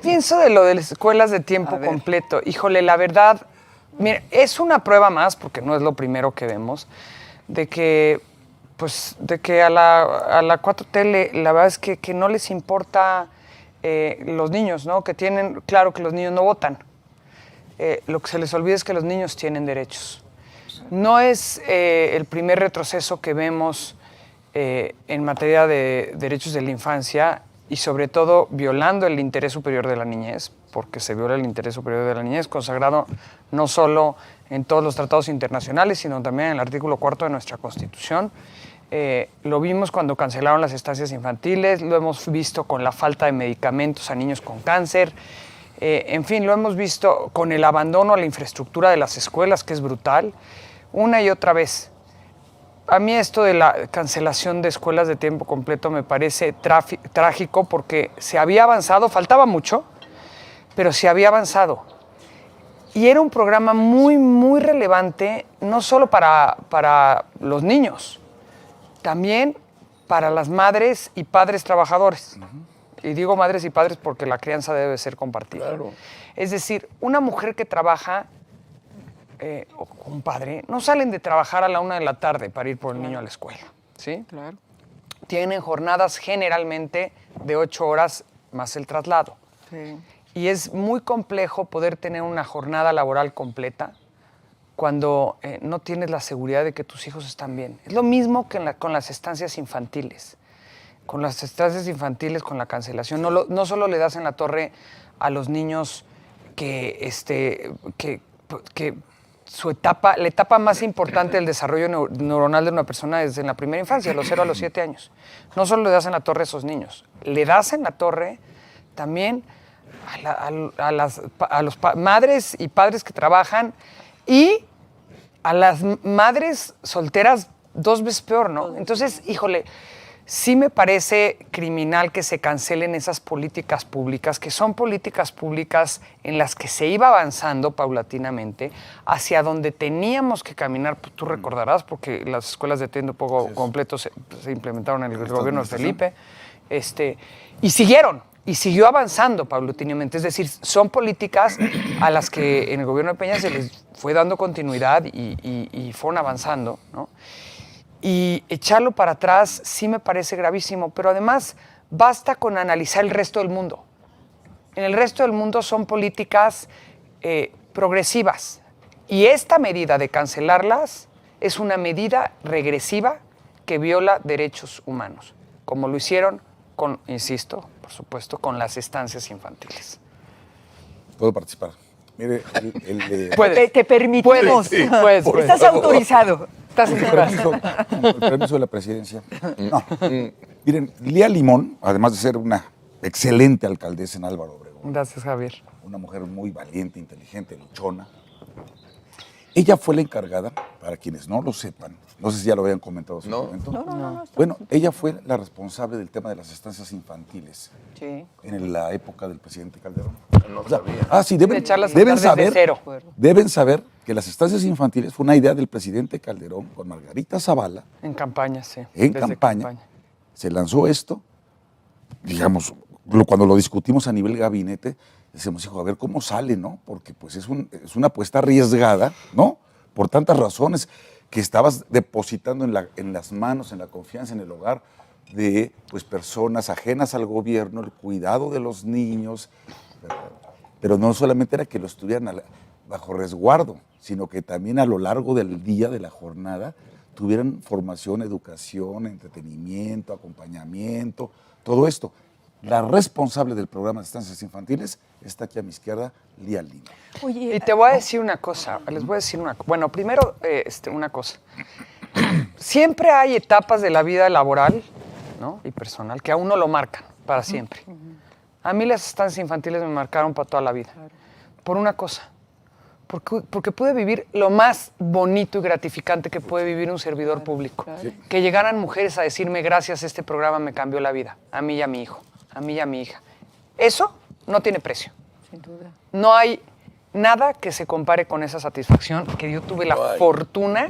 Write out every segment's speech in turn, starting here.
pienso de lo de las escuelas de tiempo completo? Híjole, la verdad, mira, es una prueba más, porque no es lo primero que vemos, de que a la 4T la verdad es que no les importa los niños, ¿no? Que tienen, claro que los niños no votan. Lo que se les olvida es que los niños tienen derechos. No es el primer retroceso que vemos en materia de derechos de la infancia y sobre todo violando el interés superior de la niñez, porque se viola el interés superior de la niñez, consagrado no solo en todos los tratados internacionales, sino también en el artículo 4 de nuestra Constitución. Lo vimos cuando cancelaron las estancias infantiles, lo hemos visto con la falta de medicamentos a niños con cáncer, en fin, lo hemos visto con el abandono a la infraestructura de las escuelas, que es brutal, una y otra vez. A mí esto de la cancelación de escuelas de tiempo completo me parece trágico porque se había avanzado, faltaba mucho, pero se había avanzado. Y era un programa muy, muy relevante, no solo para los niños, también para las madres y padres trabajadores. Y digo madres y padres porque la crianza debe ser compartida. Claro. Es decir, una mujer que trabaja o un padre, no salen de trabajar a la 1 de la tarde para ir por el niño a la escuela, ¿sí? Claro. Tienen jornadas generalmente de 8 horas más el traslado. Sí. Y es muy complejo poder tener una jornada laboral completa cuando no tienes la seguridad de que tus hijos están bien. Es lo mismo que con las estancias infantiles. Con las estancias infantiles, con la cancelación, no solo le das en la torre a los niños que la etapa más importante del desarrollo neuronal de una persona es en la primera infancia, de los 0 a los 7 años. No solo le das en la torre a esos niños, le das en la torre también a las madres y padres que trabajan y a las madres solteras 2 veces peor, ¿no? Entonces, híjole, sí me parece criminal que se cancelen esas políticas públicas, que son políticas públicas en las que se iba avanzando paulatinamente hacia donde teníamos que caminar. Tú recordarás, porque las escuelas de tiempo completo se implementaron en el gobierno de Felipe, y siguió avanzando paulatinamente. Es decir, son políticas a las que en el gobierno de Peña se les fue dando continuidad y fueron avanzando, ¿no? Y echarlo para atrás sí me parece gravísimo, pero además basta con analizar el resto del mundo. En el resto del mundo son políticas progresivas y esta medida de cancelarlas es una medida regresiva que viola derechos humanos, como lo hicieron con, insisto, por supuesto, con las estancias infantiles. Puedo participar. Mire, Te permitimos. Sí, puedes. Estás autorizado. El permiso de la presidencia. No. Miren, Lía Limón, además de ser una excelente alcaldesa en Álvaro Obregón. Gracias, Javier. Una mujer muy valiente, inteligente, luchona. Ella fue la encargada, para quienes no lo sepan, no sé si ya lo habían comentado en su momento. No. Bueno, ella fue la responsable del tema de las estancias infantiles en la época del presidente Calderón. No sabía. Sí, deben saber que las estancias infantiles fue una idea del presidente Calderón con Margarita Zavala. En campaña, sí. En campaña. Se lanzó esto, digamos, cuando lo discutimos a nivel gabinete, decimos, hijo, a ver cómo sale, ¿no? Porque pues es una apuesta arriesgada, ¿no? Por tantas razones que estabas depositando en las manos, en la confianza, en el hogar de pues, personas ajenas al gobierno, el cuidado de los niños, pero no solamente era que lo estuvieran bajo resguardo, sino que también a lo largo del día, de la jornada, tuvieran formación, educación, entretenimiento, acompañamiento, todo esto. La responsable del programa de estancias infantiles está aquí a mi izquierda, Lía Limón. Y te voy a decir una cosa, Bueno, primero, una cosa. Siempre hay etapas de la vida laboral, ¿no? Y personal que a uno lo marcan para siempre. A mí las estancias infantiles me marcaron para toda la vida. Por una cosa. Porque pude vivir lo más bonito y gratificante que puede vivir un servidor público. Que llegaran mujeres a decirme, gracias, este programa me cambió la vida, a mí y a mi hijo. A mí y a mi hija. Eso no tiene precio. Sin duda. No hay nada que se compare con esa satisfacción que yo tuve la fortuna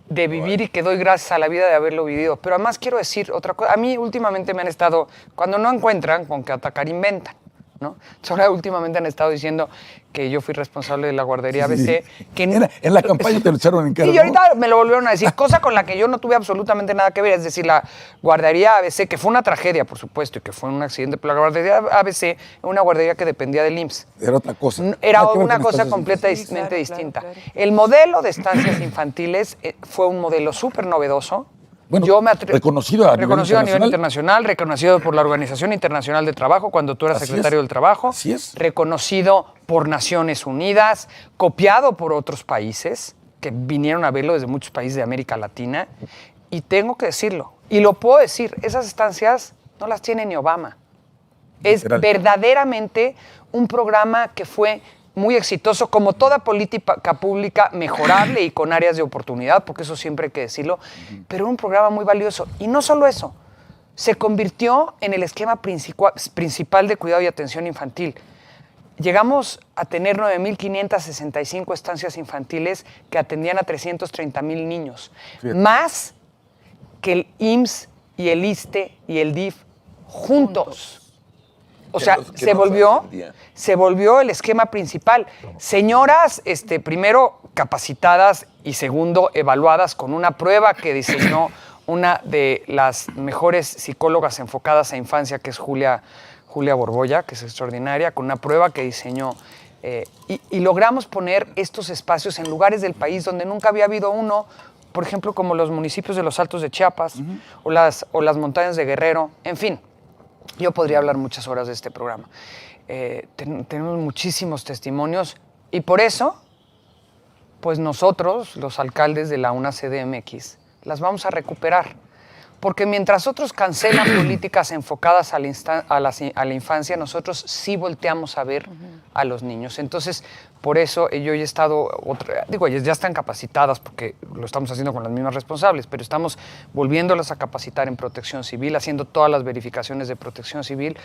de vivir y que doy gracias a la vida de haberlo vivido. Pero además quiero decir otra cosa. A mí últimamente me han estado, cuando no encuentran con qué atacar, inventan. ¿no? Entonces, ahora últimamente han estado diciendo que yo fui responsable de la guardería ABC. Que en la campaña te lo echaron en cara. Y ahorita me lo volvieron a decir, cosa con la que yo no tuve absolutamente nada que ver. Es decir, la guardería ABC, que fue una tragedia, por supuesto, y que fue un accidente, pero la guardería ABC era una guardería que dependía del IMSS. Era otra cosa. Era una cosa completamente distinta. Claro. El modelo de estancias infantiles fue un modelo súper novedoso. Bueno, reconocido a nivel internacional, reconocido por la Organización Internacional de Trabajo cuando tú eras secretario del Trabajo. Así es. Reconocido por Naciones Unidas, copiado por otros países que vinieron a verlo desde muchos países de América Latina. Y tengo que decirlo, y lo puedo decir, esas estancias no las tiene ni Obama. Es verdaderamente un programa que fue muy exitoso, como toda política pública, mejorable y con áreas de oportunidad, porque eso siempre hay que decirlo, pero un programa muy valioso. Y no solo eso, se convirtió en el esquema principal de cuidado y atención infantil. Llegamos a tener 9.565 estancias infantiles que atendían a 330,000 niños, más que el IMSS y el ISSSTE y el DIF juntos. O sea, se volvió el esquema principal. Señoras, primero capacitadas y segundo evaluadas con una prueba que diseñó una de las mejores psicólogas enfocadas a infancia, que es Julia Borbolla, que es extraordinaria, con una prueba que diseñó. Y logramos poner estos espacios en lugares del país donde nunca había habido uno, por ejemplo, como los municipios de los Altos de Chiapas o las montañas de Guerrero, en fin. Yo podría hablar muchas horas de este programa. Tenemos muchísimos testimonios y por eso, pues nosotros, los alcaldes de la UNA CDMX, las vamos a recuperar. Porque mientras otros cancelan políticas enfocadas a la infancia, nosotros sí volteamos a ver a los niños. Entonces, por eso yo he estado, ellas ya están capacitadas porque lo estamos haciendo con las mismas responsables, pero estamos volviéndolas a capacitar en protección civil, haciendo todas las verificaciones de protección civil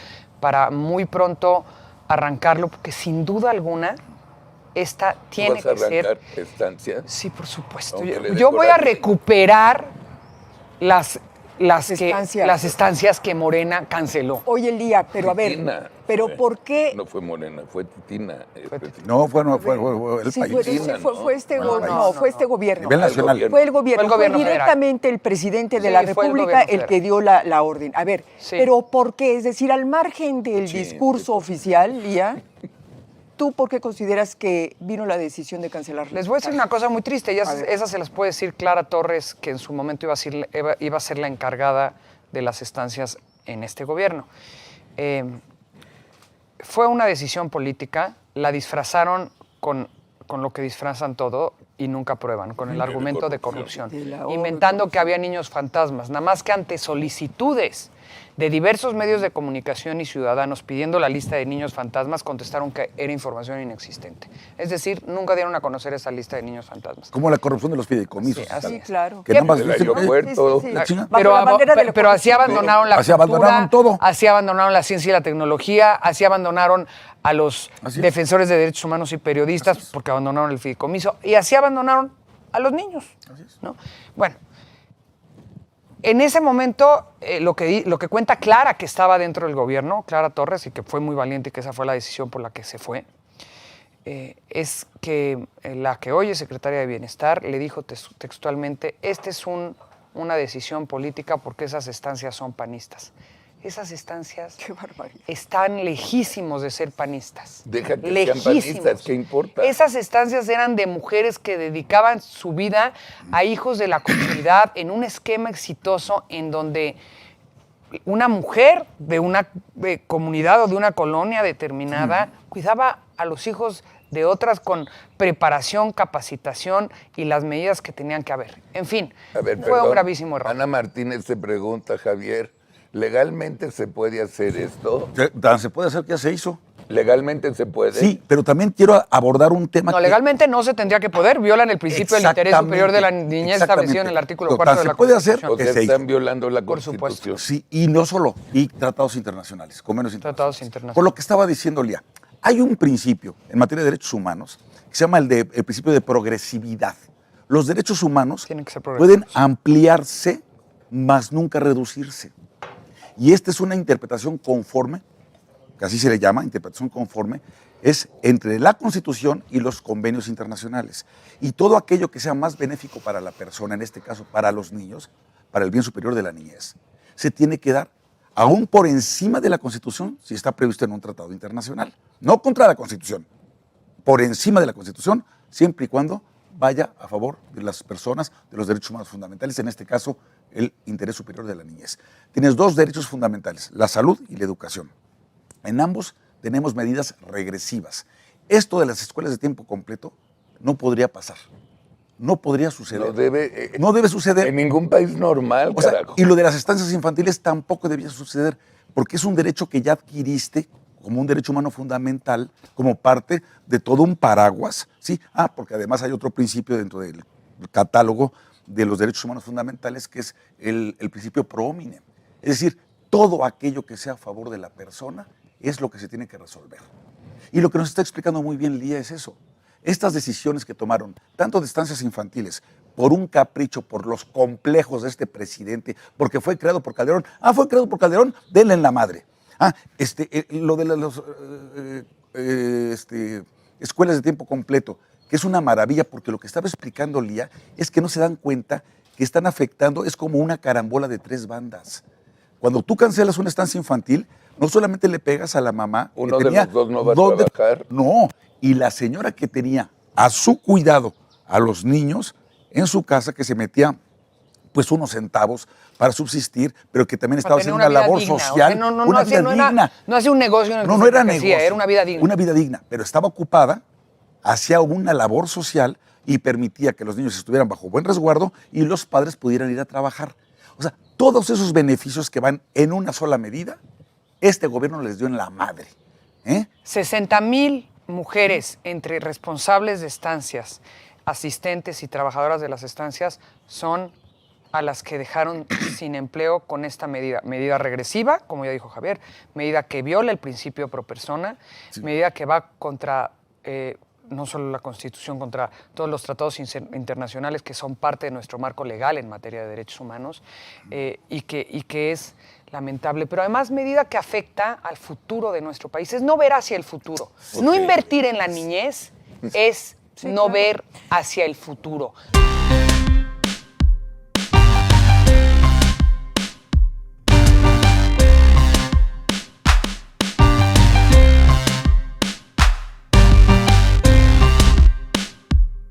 para muy pronto arrancarlo, porque sin duda alguna esta tiene que ser... estancias? Sí, por supuesto. Yo voy a recuperar las estancias que Morena canceló. Hoy el día, pero Titina, a ver, pero ¿por qué? No fue Morena, fue Titina. No, fue el Sí, país. Titina, fue este gobierno. Nivel nacional. Fue el gobierno. Fue federal. directamente el presidente de la República el que dio la orden. A ver, pero ¿por qué? Es decir, al margen del discurso oficial, Lía, ¿tú por qué consideras que vino la decisión de cancelar? Les voy a decir una cosa muy triste, esa se las puede decir Clara Torres, que en su momento iba a ser la encargada de las estancias en este gobierno. Fue una decisión política, la disfrazaron con lo que disfrazan todo y nunca prueban, con el argumento de corrupción, inventando que había niños fantasmas, nada más que ante solicitudes de diversos medios de comunicación y ciudadanos pidiendo la lista de niños fantasmas, contestaron que era información inexistente. Es decir, nunca dieron a conocer esa lista de niños fantasmas. Como la corrupción de los fideicomisos. Sí, así claro. Que nada más El aeropuerto. Pero así abandonaron la Así cultura, abandonaron todo. así abandonaron la ciencia y la tecnología, así abandonaron a los defensores de derechos humanos y periodistas porque abandonaron el fideicomiso y así abandonaron a los niños. ¿No? Bueno, en ese momento lo que cuenta Clara, que estaba dentro del gobierno, Clara Torres, y que fue muy valiente y que esa fue la decisión por la que se fue, es que la que hoy es secretaria de Bienestar le dijo textualmente, esta es una decisión política porque esas estancias son panistas. Esas estancias están lejísimos de ser panistas. Deja que sean panistas, ¿qué importa? Esas estancias eran de mujeres que dedicaban su vida a hijos de la comunidad en un esquema exitoso en donde una mujer de una comunidad o de una colonia determinada cuidaba a los hijos de otras con preparación, capacitación y las medidas que tenían que haber. En fin, fue un gravísimo error. Ana Martínez te pregunta, Javier, ¿legalmente se puede hacer esto? Se puede hacer, ya se hizo. ¿Legalmente se puede? Sí, pero también quiero abordar un tema No, legalmente no se tendría que poder. Violan el principio del interés superior de la niñez establecido en el artículo 4 de la Constitución. Se puede hacer. O sea, están violando la Por Constitución. supuesto. Sí, y no solo, y tratados internacionales, convenios internacionales. Tratados internacionales. Por lo que estaba diciendo Lía, hay un principio en materia de derechos humanos que se llama el principio de progresividad. Los derechos humanos Tienen que ser progresivos. pueden ampliarse, mas nunca reducirse. Y esta es una interpretación conforme que así se le llama, interpretación conforme, es entre la Constitución y los convenios internacionales. Y todo aquello que sea más benéfico para la persona, en este caso para los niños, para el bien superior de la niñez, se tiene que dar aún por encima de la Constitución si está previsto en un tratado internacional. No contra la Constitución, por encima de la Constitución, siempre y cuando vaya a favor de las personas, de los derechos humanos fundamentales, en este caso, el interés superior de la niñez. Tienes dos derechos fundamentales, la salud y la educación. En ambos tenemos medidas regresivas. Esto de las escuelas de tiempo completo no podría pasar. No podría suceder. No debe suceder. En ningún país normal, o sea, y lo de las estancias infantiles tampoco debía suceder, porque es un derecho que ya adquiriste como un derecho humano fundamental, como parte de todo un paraguas, ¿sí? Porque además hay otro principio dentro del catálogo de los derechos humanos fundamentales, que es el principio pro hominem. Es decir, todo aquello que sea a favor de la persona es lo que se tiene que resolver. Y lo que nos está explicando muy bien Lía es eso. Estas decisiones que tomaron, tanto de estancias infantiles, por un capricho, por los complejos de este presidente, porque fue creado por Calderón. Fue creado por Calderón, denle en la madre. Lo de las escuelas de tiempo completo, que es una maravilla, porque lo que estaba explicando Lía es que no se dan cuenta que están afectando, es como una carambola de tres bandas. Cuando tú cancelas una estancia infantil, no solamente le pegas a la mamá. Uno de los dos no va a trabajar. No, y la señora que tenía a su cuidado a los niños en su casa, que se metía pues unos centavos para subsistir, pero que también estaba haciendo una labor social, una vida digna. No hacía un negocio en el no era negocio, era una vida digna. Una vida digna, pero estaba ocupada, hacía una labor social y permitía que los niños estuvieran bajo buen resguardo y los padres pudieran ir a trabajar. O sea, todos esos beneficios que van en una sola medida, este gobierno les dio en la madre. 60,000 mujeres entre responsables de estancias, asistentes y trabajadoras de las estancias son a las que dejaron sin empleo con esta medida regresiva, como ya dijo Javier, medida que viola el principio pro persona, sí, medida que va contra no solo la Constitución, contra todos los tratados internacionales que son parte de nuestro marco legal en materia de derechos humanos, y que es lamentable, pero además medida que afecta al futuro de nuestro país. Es no ver hacia el futuro. No invertir en la niñez es no ver hacia el futuro.